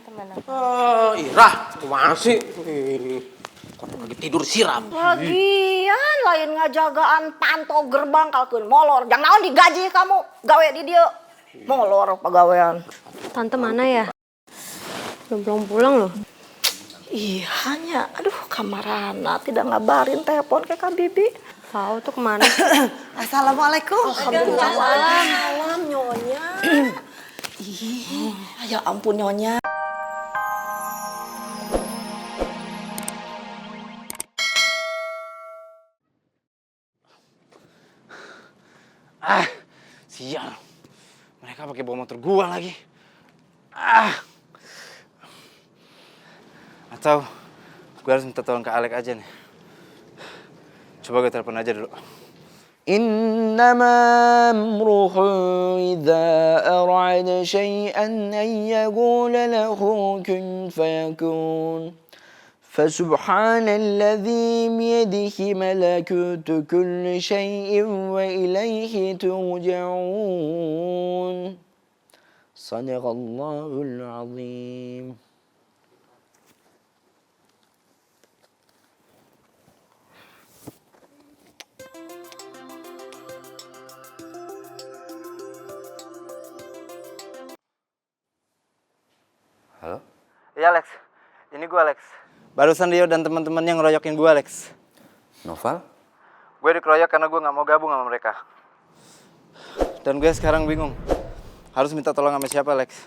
teman. Ira, kemana sih? Lagi tidur siram. Lagian lain ngajagaan pantau gerbang kalkeun molor. Jangan naon digaji kamu gawe di dieu. Molor pagawean. Tante mana ya? Belum pulang loh. Iya hanya, aduh kamarana tidak ngabarin telepon ke Kak Bibi. Tahu tuh kemana? Assalamualaikum. Waalaikumsalam Nyonya. Ih, ya ampun Nyonya. Sial. Mereka pakai bawa motor gua lagi. Atau gue harus minta tolong ke Alex aja nih. Coba gue telepon aja dulu. Innama amruhu idza arada syai'an an yaqula lahu kun fayakun. Fasubhanalladzi biyadihi malakutu kulli syai'in wa ilaihi turja'un. Sadaqallahul azim. Halo? Iya Alex, ini gue Alex. Barusan Rio dan teman-temannya ngeroyokin gue Alex. Noval? Gue dikeroyok karena gue gak mau gabung sama mereka. Dan gue sekarang bingung, harus minta tolong sama siapa Lex.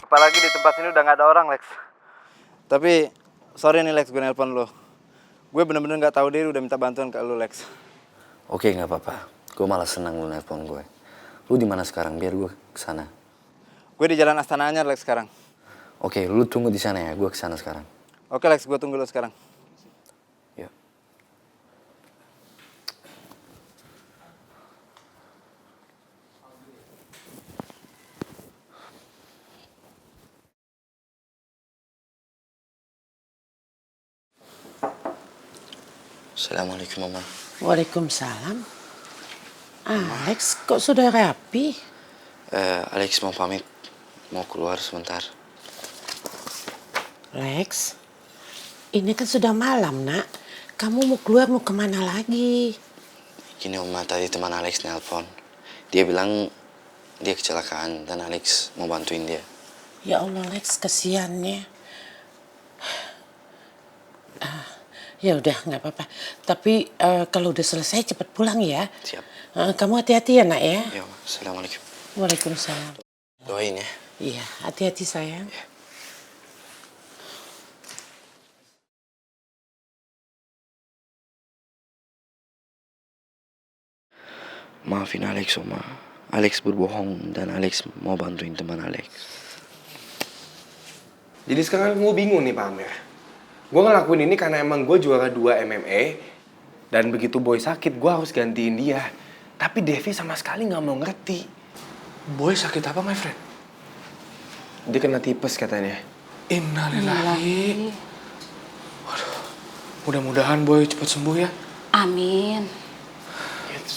Apalagi di tempat sini udah gak ada orang Lex. Tapi, sorry nih Lex, gue nelpon lo. Gue bener-bener gak tahu diri udah minta bantuan ke lo Lex. Oke, gak apa-apa. Gue malah senang lu nelpon gue. Lu di mana sekarang? Biar gue kesana. Gue di Jalan Astana Anyar Lex sekarang. Oke, lu tunggu di sana ya. Gue kesana sekarang. Oke Lex, gue tunggu lo sekarang. Yuk. Assalamualaikum Mama. Waalaikumsalam. Alex, kok sudah rapi? Alex mau pamit. Mau keluar sebentar. Lex, ini kan sudah malam, nak. Kamu mau keluar mau kemana lagi? Gini Oma, tadi teman Alex nelpon. Dia bilang dia kecelakaan dan Alex mau bantuin dia. Ya Allah, Lex, kesiannya. Ya udah, nggak apa-apa. Tapi kalau udah selesai cepat pulang ya. Siap. Kamu hati-hati ya, nak ya. Ya Oma, Assalamualaikum. Waalaikumsalam. Doain ya. Iya, hati-hati sayang. Ya. Maafin Alex, Oma. Alex berbohong dan Alex mau bantuin teman Alex. Jadi sekarang gue bingung nih Pak Amir. Gue ngelakuin ini karena emang gue juara 2 MMA. Dan begitu Boy sakit, gue harus gantiin dia. Tapi Devi sama sekali gak mau ngerti. Boy sakit apa, my friend? Dia kena tipes katanya. Innalillahi. Waduh, mudah-mudahan Boy cepat sembuh ya. Amin.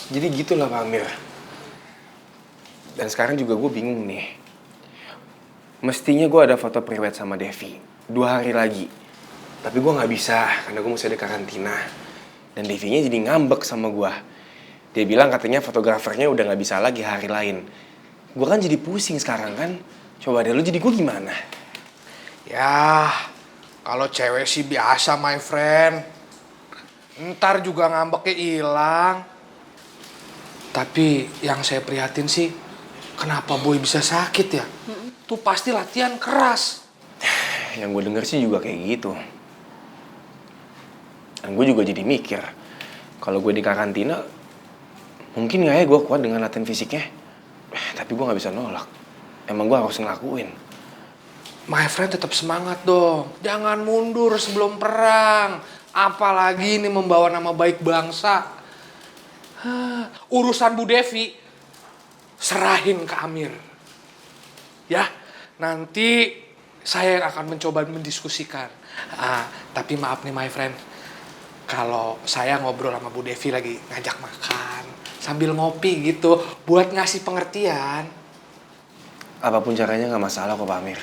Jadi gitulah Pak Amir. Dan sekarang juga gue bingung nih. Mestinya gue ada foto priwet sama Devi 2 hari lagi. Tapi gue gak bisa karena gue mesti ada karantina. Dan Devinya jadi ngambek sama gue. Dia bilang katanya fotografernya udah gak bisa lagi hari lain. Gue kan jadi pusing sekarang kan. Coba deh lu jadi gue gimana? Ya, kalau cewek sih biasa, my friend. Ntar juga ngambeknya hilang. Tapi yang saya prihatin sih, kenapa Boy bisa sakit ya? Tuh pasti latihan keras. Yang gue denger sih juga kayak gitu. Dan gue juga jadi mikir, kalau gue di karantina, mungkin gak ya gue kuat dengan latihan fisiknya? Tapi gue gak bisa nolak. Emang gue harus ngelakuin. My friend tetap semangat dong. Jangan mundur sebelum perang. Apalagi ini membawa nama baik bangsa. Urusan Bu Devi, serahin ke Amir. Ya, nanti saya yang akan mencoba mendiskusikan. Tapi maaf nih my friend, kalau saya ngobrol sama Bu Devi lagi ngajak makan sambil ngopi gitu, buat ngasih pengertian. Apapun caranya gak masalah kok Pak Amir.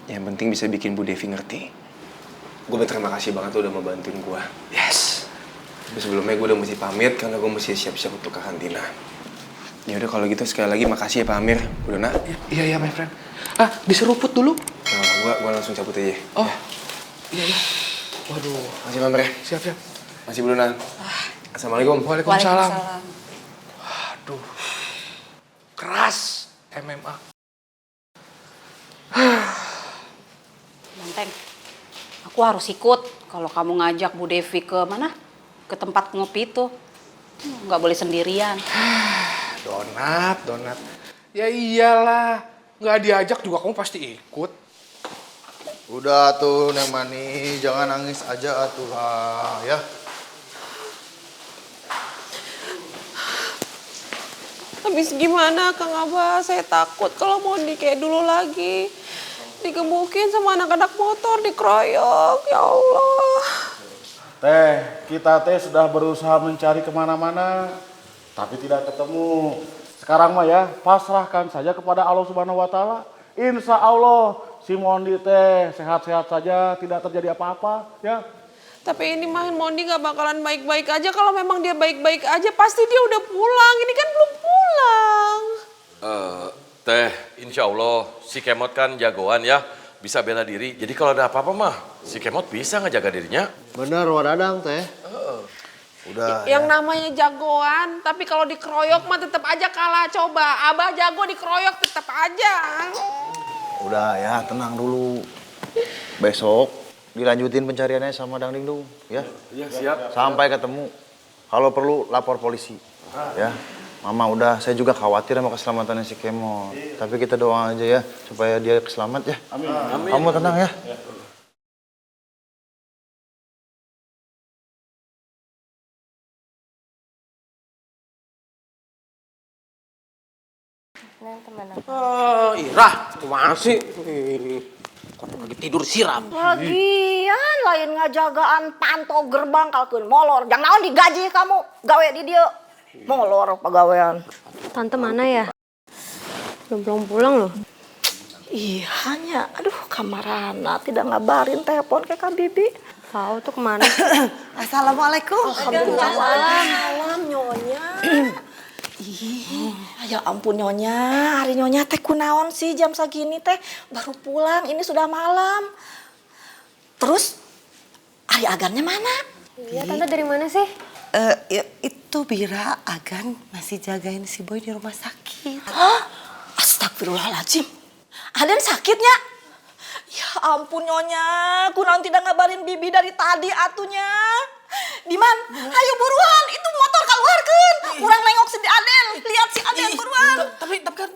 Yang penting bisa bikin Bu Devi ngerti. Gue berterima kasih banget udah mau bantuin gue. Yes. Tapi sebelumnya gue udah mesti pamit karena gue mesti siap-siap untuk ke kantina. Ya udah kalau gitu sekali lagi makasih ya Pak Amir. Udah nak? Iya, my friend. Diseruput dulu. Nah, gue langsung cabut aja. Oh, iya. Waduh. Makasih Pak Amir. Siap. Masih Bu Luna. Assalamualaikum. Waalaikumsalam. Waduh. Keras MMA. Banteng, aku harus ikut kalau kamu ngajak Bu Devi ke mana? Ke tempat ngopi itu. Nggak boleh sendirian. Donat. Ya iyalah. Nggak diajak juga kamu pasti ikut. Udah tuh Neng Mani, jangan nangis aja atuh ya. Habis gimana Kang Abah? Saya takut kalau Mondi kayak dulu lagi. Digebukin sama anak-anak motor, dikeroyok. Ya Allah. Kita sudah berusaha mencari kemana-mana, tapi tidak ketemu. Sekarang mah ya, pasrahkan saja kepada Allah Subhanahu Wa Taala. Insya Allah si Mondi sehat-sehat saja, tidak terjadi apa-apa ya. Tapi ini mah Mondi gak bakalan baik-baik aja. Kalau memang dia baik-baik aja, pasti dia udah pulang. Ini kan belum pulang. Insya Allah si Kemot kan jagoan ya, bisa bela diri. Jadi kalau ada apa-apa mah, si Kemot bisa ngejaga dirinya. Bener Wadadang teh. Udah. Yang namanya jagoan, tapi kalau dikeroyok mah tetap aja kalah. Coba, Abah jago dikeroyok tetap aja. Udah ya, tenang dulu. Besok dilanjutin pencariannya sama Dang Dingdung ya. Iya siap. Sampai ketemu. Kalau perlu lapor polisi. Ya. Mama udah, saya juga khawatir sama keselamatannya si Kemot. Tapi kita doa aja ya supaya dia selamat ya. Amin. Kamu tenang ya. Ira, gimana sih? Kok lagi tidur siram? Lagian lain ngajagaan pantau gerbang kalkeun molor. Jangan naon digaji kamu gawe di dieu. Molor pagawean. Tante mana ya? Belum pulang loh. Iya hanya, aduh kamarana tidak ngabarin telepon ke Kak Bibi. Tahu tuh kemana? Assalamualaikum. Waalaikumsalam Nyonya. Ih, ya ampun Nyonya, hari Nyonya teh kunaon sih jam segini teh baru pulang, ini sudah malam. Terus Ari Agannya mana? Iya, Tante dari mana sih? Itu Bira Agan masih jagain si Boy di rumah sakit. Hah? Astagfirullahaladzim. Aden sakitnya? Ya ampun Nyonya, kunaon tidak ngabarin Bibi dari tadi atunya. Diman, ayo buruan, itu motor keluarkan. Urang nengok si Aden, lihat si Aden buruan. Tapi kan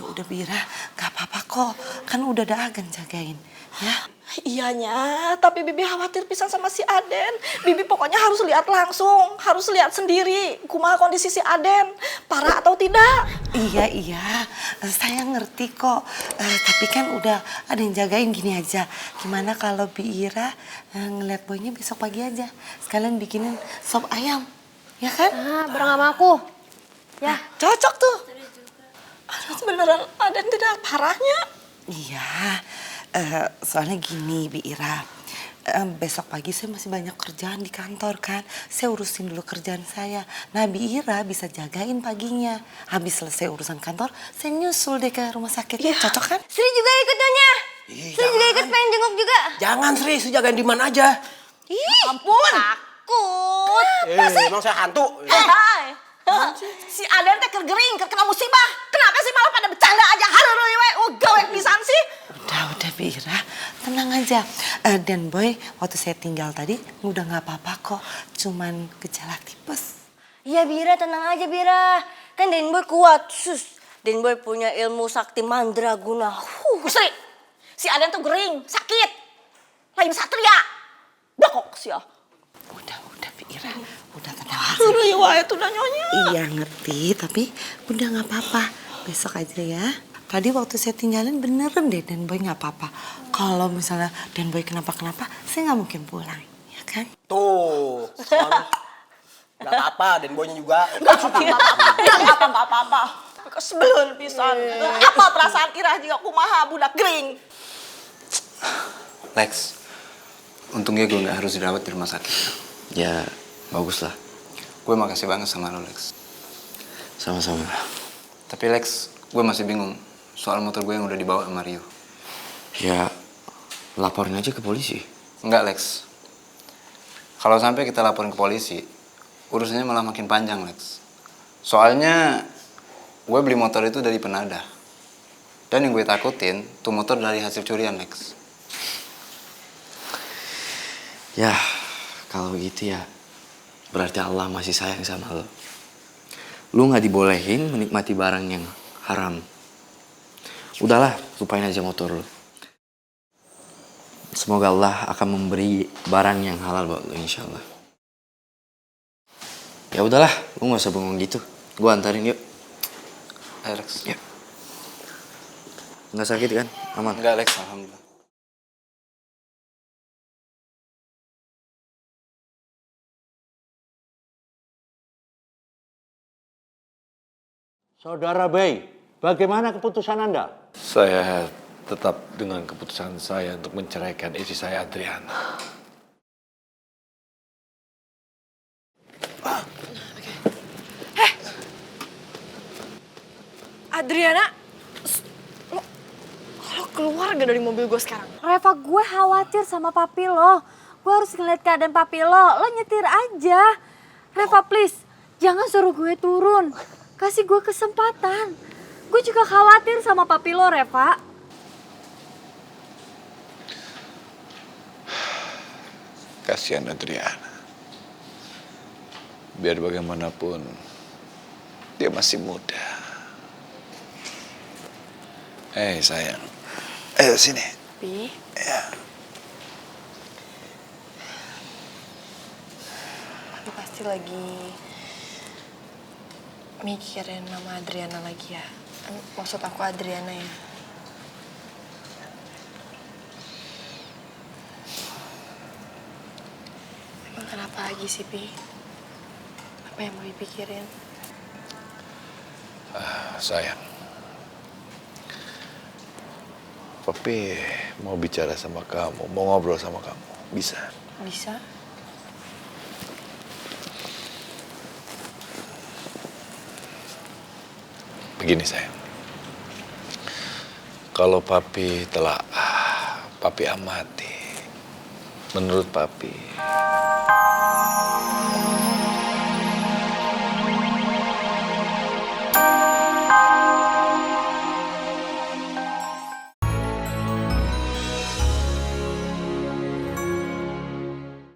udah Bira, gak apa-apa kok. Kan udah ada Agan jagain, ya. Iyanya, tapi Bibi khawatir pisan sama si Aden. Bibi pokoknya harus lihat langsung, harus lihat sendiri kumaha kondisi si Aden, parah atau tidak. Iya, saya ngerti kok. Tapi kan udah ada yang jagain, gini aja. Gimana kalau Bi Ira ngeliat Boynya besok pagi aja. Sekalian bikinin sop ayam, ya kan? Bareng sama aku. Ya. Cocok tuh. Beneran Aden tidak parahnya. Iya, soalnya gini Bi Ira, besok pagi saya masih banyak kerjaan di kantor kan. Saya urusin dulu kerjaan saya. Nah Bi Ira bisa jagain paginya. Habis selesai urusan kantor, saya nyusul deh ke rumah sakit. Cocok kan? Sri juga ikut Nyonya. Sri juga ikut pengen jenguk juga. Jangan Sri, jagain di mana aja. Ih, ampun. Takut. Emang saya hantu? Hai. Si Aden teh kergering, kena musibah. Kenapa sih malah pada bercanda aja? Hareureuy we, gawe pisan sih. Udah Bi Ira, tenang aja. Dan Boy, waktu saya tinggal tadi udah gak apa-apa kok. Cuman gejala tipes. Iya Bira, tenang aja Bira. Kan Den Boy kuat. Den Boy punya ilmu sakti mandraguna. Sri, si Aden tuh gering, sakit. Lain satria. Dakok sih ya. Udah Bi Ira, udah tenang aja. Hareureuy wae tuh dah Nyonya. Iya ngerti, tapi udah gak apa-apa. Besok aja ya. Tadi waktu saya tinggalin beneran deh Dan Boy gak apa-apa. Kalau misalnya Dan Boy kenapa-kenapa, saya gak mungkin pulang, ya kan? Tuh, gak apa-apa, Dan Boynya juga. Gak apa-apa. Kesebelun pisan. Apa perasaan Irah juga kumaha budak gering. Lex, untungnya gue nggak harus dirawat di rumah sakit. Ya, bagus lah. Gue makasih banget sama lo, Lex. Sama-sama. Tapi Lex, gue masih bingung soal motor gue yang udah dibawa sama Rio. Ya, laporin aja ke polisi. Enggak, Lex. Kalau sampai kita laporin ke polisi, urusannya malah makin panjang, Lex. Soalnya gue beli motor itu dari penadah. Dan yang gue takutin, tuh motor dari hasil curian, Lex. Ya, kalau begitu ya, berarti Allah masih sayang sama lo. Lu nggak dibolehin menikmati barang yang haram. Udahlah, lupain aja motor lo. Semoga Allah akan memberi barang yang halal buat lo, insya Allah. Ya udahlah, lu nggak usah bengong gitu. Gua antarin yuk. Ayo, Lex. Ya. Nggak sakit kan? Aman? Nggak, Lex. Alhamdulillah. Saudara Bay, bagaimana keputusan Anda? Saya tetap dengan keputusan saya untuk menceraikan istri saya, Adriana. Adriana, lo keluar gak dari mobil gue sekarang? Reva, gue khawatir sama papi lo. Gue harus ngeliat keadaan papi lo. Lo nyetir aja. Reva, please, jangan suruh gue turun. Kasih gue kesempatan. Gue juga khawatir sama papi lo, Reva. Kasihan Adriana. Biar bagaimanapun, dia masih muda. Sayang. Ayo sini. Pi? Ya. Papi pasti lagi mikirin nama Adriana lagi ya. Maksud aku Adriana ya. Emang kenapa lagi sih, Pi? Apa yang mau dipikirin? Sayang. Papi mau bicara sama kamu, mau ngobrol sama kamu. Bisa? Bisa? Begini sayang. Kalau papi telah papi amati, menurut papi